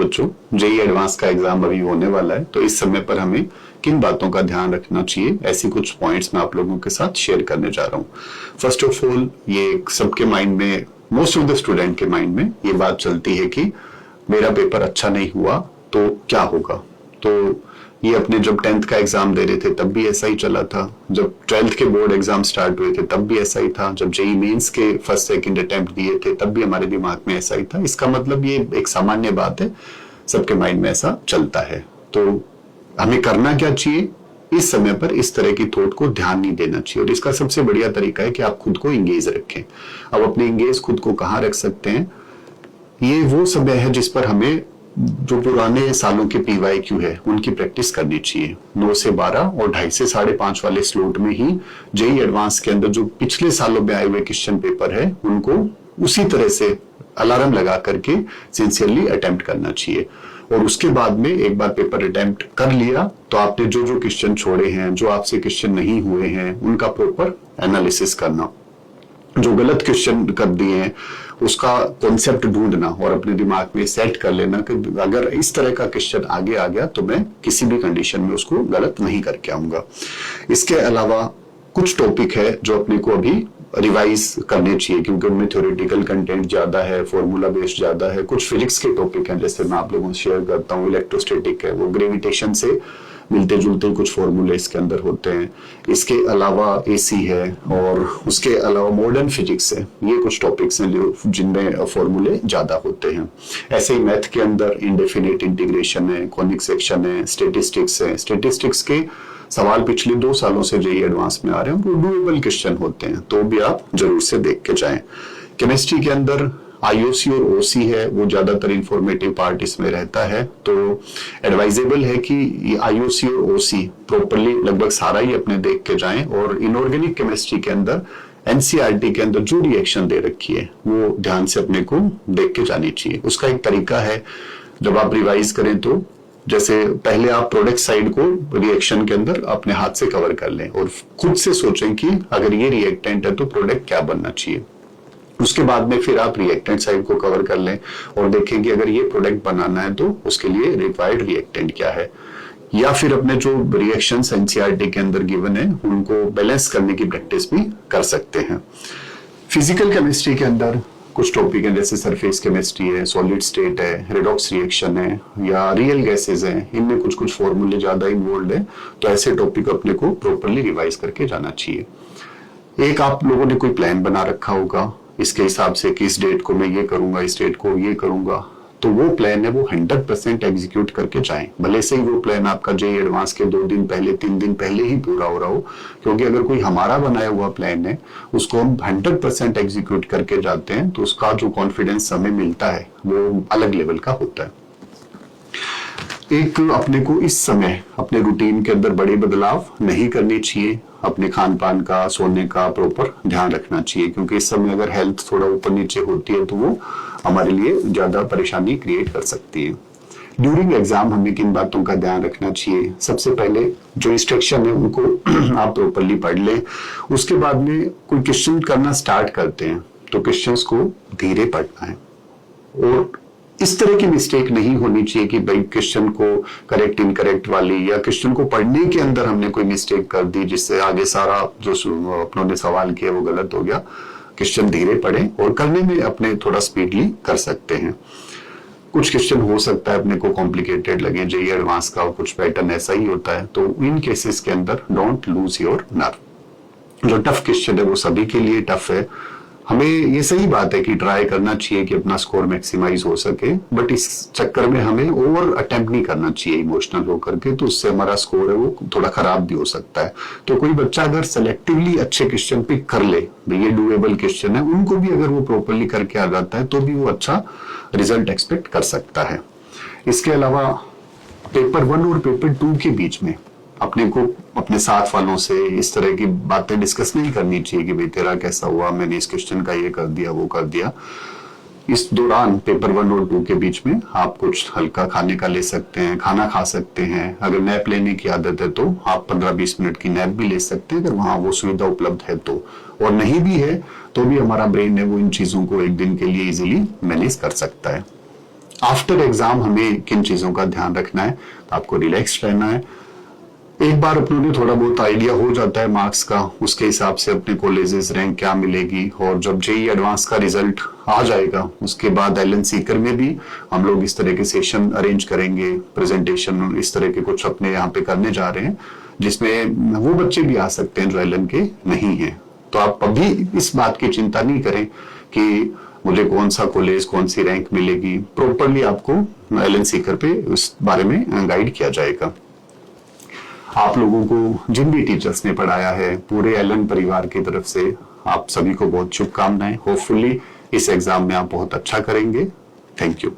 बच्चों, JEE advance का exam अभी होने वाला है, तो इस समय पर हमें किन बातों का ध्यान रखना चाहिए, ऐसी कुछ पॉइंट्स मैं आप लोगों के साथ शेयर करने जा रहा हूँ। फर्स्ट ऑफ ऑल, ये सबके माइंड में, मोस्ट ऑफ द स्टूडेंट के माइंड में ये बात चलती है कि मेरा पेपर अच्छा नहीं हुआ तो क्या होगा। तो ये अपने जब 10th का एग्जाम दे रहे थे तब भी ऐसा ही चला था, जब 12th के बोर्ड एग्जाम स्टार्ट हुए थे तब भी ऐसा ही था, जब जेईई मेंस के फर्स्ट सेकंड अटेम्प्ट दिए थे तब भी हमारे दिमाग में ऐसा ही था। इसका मतलब ये एक सामान्य बात है, सबके माइंड में ऐसा चलता है। तो हमें करना क्या चाहिए, इस समय पर इस तरह की थॉट को ध्यान नहीं देना चाहिए। और इसका सबसे बढ़िया तरीका है कि आप खुद को इंगेज रखें। अब अपने इंगेज खुद को कहाँ रख सकते हैं, ये वो समय है जिस पर हमें जो पुराने सालों के PYQ है उनकी प्रैक्टिस करनी चाहिए। 9 से 12 और 2:30 से 5:30 वाले स्लॉट में ही जेईई एडवांस के अंदर जो पिछले सालों में आए हुए क्वेश्चन पेपर है उनको उसी तरह से अलार्म लगा करके सिंसियरली अटेम्प्ट करना चाहिए। और उसके बाद में एक बार पेपर अटेम्प्ट कर लिया तो आपने जो जो क्वेश्चन छोड़े हैं, जो आपसे क्वेश्चन नहीं हुए हैं, उनका प्रॉपर एनालिसिस करना, जो गलत क्वेश्चन कर दिए हैं उसका कॉन्सेप्ट ढूंढना और अपने दिमाग में सेट कर लेना कि अगर इस तरह का क्वेश्चन आगे आ गया तो मैं किसी भी कंडीशन में उसको गलत नहीं करके आऊंगा। इसके अलावा कुछ टॉपिक है जो अपने को अभी रिवाइज करने चाहिए क्योंकि उनमें थ्योरेटिकल कंटेंट ज्यादा है, फॉर्मूला बेस्ड ज्यादा है। कुछ फिजिक्स के टॉपिक हैं, जैसे मैं आप लोगों से शेयर करता हूँ, इलेक्ट्रोस्टैटिक है, वो ग्रेविटेशन से मिलते जुलते कुछ फॉर्मूले इसके अंदर होते हैं। इसके अलावा AC है और उसके अलावा मॉडर्न फिजिक्स है। ये कुछ टॉपिक्स हैं जो जिनमें फॉर्मूले ज्यादा होते हैं। ऐसे ही मैथ के अंदर इंडेफिनिट इंटीग्रेशन है, कॉनिक सेक्शन है, स्टेटिस्टिक्स है। स्टेटिस्टिक्स के सवाल पिछले 2 सालों से जेईई एडवांस में आ रहे हैं, वो डूएबल क्वेश्चन होते हैं, तो भी आप जरूर से देख के जाएं। केमिस्ट्री के अंदर IOC और OC है, वो ज्यादातर इंफॉर्मेटिव पार्ट इसमें रहता है, तो एडवाइजेबल है कि ये IOC और OC प्रॉपरली लगभग सारा ही अपने देख के जाएं। और इनऑर्गेनिक केमिस्ट्री के अंदर NCERT के अंदर जो रिएक्शन दे रखी है वो ध्यान से अपने को देख के जानी चाहिए। उसका एक तरीका है, जब आप रिवाइज करें तो जैसे पहले आप प्रोडक्ट साइड को रिएक्शन के अंदर अपने हाथ से कवर कर लें और खुद से सोचें कि अगर ये रिएक्टेंट है तो प्रोडक्ट क्या बनना चाहिए। उसके बाद में फिर आप रिएक्टेंट साइड को कवर कर लें और देखें कि अगर ये प्रोडक्ट बनाना है तो उसके लिए रिक्वायर्ड रिएक्टेंट क्या है। या फिर अपने जो रिएक्शंस NCERT के अंदर गिवन है उनको बैलेंस करने की प्रैक्टिस भी कर सकते हैं। फिजिकल केमिस्ट्री के अंदर कुछ टॉपिक है, जैसे सरफेस केमिस्ट्री है, सॉलिड स्टेट है, रेडॉक्स रिएक्शन है या रियल गैसेज हैं, इनमें कुछ कुछ फॉर्मूले ज्यादा इन्वॉल्व है, तो ऐसे टॉपिक अपने को प्रॉपरली रिवाइज करके जाना चाहिए। एक आप लोगों ने कोई प्लान बना रखा होगा इसके हिसाब से कि इस डेट को मैं ये करूंगा, इस डेट को ये करूंगा, तो वो प्लान है वो 100% एग्जीक्यूट करके जाएं। भले से ही वो प्लान आपका जेईई एडवांस के 2 दिन पहले, 3 दिन पहले ही पूरा हो रहा हो, क्योंकि अगर कोई हमारा बनाया हुआ प्लान है उसको हम 100% एग्जीक्यूट करके जाते हैं तो उसका जो कॉन्फिडेंस हमें मिलता है वो अलग लेवल का होता है। एक अपने को इस समय अपने रूटीन के अंदर बड़े बदलाव नहीं करने चाहिए। अपने खान पान का, सोने का प्रॉपर ध्यान रखना चाहिए, क्योंकि इस समय अगर हेल्थ थोड़ा ऊपर नीचे होती है तो वो हमारे लिए ज्यादा परेशानी क्रिएट कर सकती है। ड्यूरिंग एग्जाम हमें किन बातों का ध्यान रखना चाहिए, सबसे पहले जो इंस्ट्रक्शन है उनको आप प्रॉपरली पढ़ लें। उसके बाद में कोई क्वेश्चन करना स्टार्ट करते हैं तो क्वेश्चंस को धीरे पढ़ना है और इस तरह की मिस्टेक नहीं होनी चाहिए कि भाई क्वेश्चन को करेक्ट इनकरेक्ट वाली या क्वेश्चन को पढ़ने के अंदर हमने कोई मिस्टेक कर दी जिससे आगे सारा जो अपनों ने सवाल किया वो गलत हो गया। क्वेश्चन धीरे पढ़ें और करने में अपने थोड़ा स्पीडली कर सकते हैं। कुछ क्वेश्चन हो सकता है अपने को कॉम्प्लिकेटेड लगे, जेईई एडवांस का कुछ पैटर्न ऐसा ही होता है, तो इन केसेस के अंदर डोंट लूज योर नर्व। जो टफ क्वेश्चन है वो सभी के लिए टफ है। हमें ये सही बात है कि ट्राई करना चाहिए कि अपना स्कोर मैक्सिमाइज हो सके, बट इस चक्कर में हमें ओवर अटेम्प्ट नहीं करना चाहिए इमोशनल होकर के, तो उससे हमारा स्कोर है वो थोड़ा खराब भी हो सकता है। तो कोई बच्चा अगर सेलेक्टिवली अच्छे क्वेश्चन पिक कर ले, ये डूएबल क्वेश्चन है, उनको भी अगर वो प्रॉपरली करके आ जाता है तो भी वो अच्छा रिजल्ट एक्सपेक्ट कर सकता है। इसके अलावा पेपर 1 और पेपर 2 के बीच में अपने को अपने साथ वालों से इस तरह की बातें डिस्कस नहीं करनी चाहिए कि भाई तेरा कैसा हुआ, मैंने इस क्वेश्चन का ये कर दिया, वो कर दिया। इस दौरान पेपर 1 और 2 के बीच में आप कुछ हल्का खाने का ले सकते हैं, खाना खा सकते हैं। अगर नैप लेने की आदत है तो आप 15-20 मिनट की नैप भी ले सकते हैं, अगर वहां वो सुविधा उपलब्ध है तो। और नहीं भी है तो भी हमारा ब्रेन है वो इन चीजों को एक दिन के लिए इजीली मैनेज कर सकता है। आफ्टर एग्जाम हमें किन चीजों का ध्यान रखना है, तो आपको रिलैक्स रहना है। एक बार अपने को थोड़ा बहुत आइडिया हो जाता है मार्क्स का, उसके हिसाब से अपने कॉलेजेस रैंक क्या मिलेगी, और जब जेई एडवांस का रिजल्ट आ जाएगा उसके बाद एलन सीकर में भी हम लोग इस तरह के सेशन अरेंज करेंगे, प्रेजेंटेशन इस तरह के कुछ अपने यहाँ पे करने जा रहे हैं, जिसमें वो बच्चे भी आ सकते हैं जो एलन के नहीं है। तो आप अभी इस बात की चिंता नहीं करें कि मुझे कौन सा कॉलेज कौन सी रैंक मिलेगी, प्रॉपरली आपको एलन सीकर पे उस बारे में गाइड किया जाएगा। आप लोगों को जिन भी टीचर्स ने पढ़ाया है, पूरे एलन परिवार की तरफ से आप सभी को बहुत शुभकामनाएं। होपफुली इस एग्जाम में आप बहुत अच्छा करेंगे। Thank you.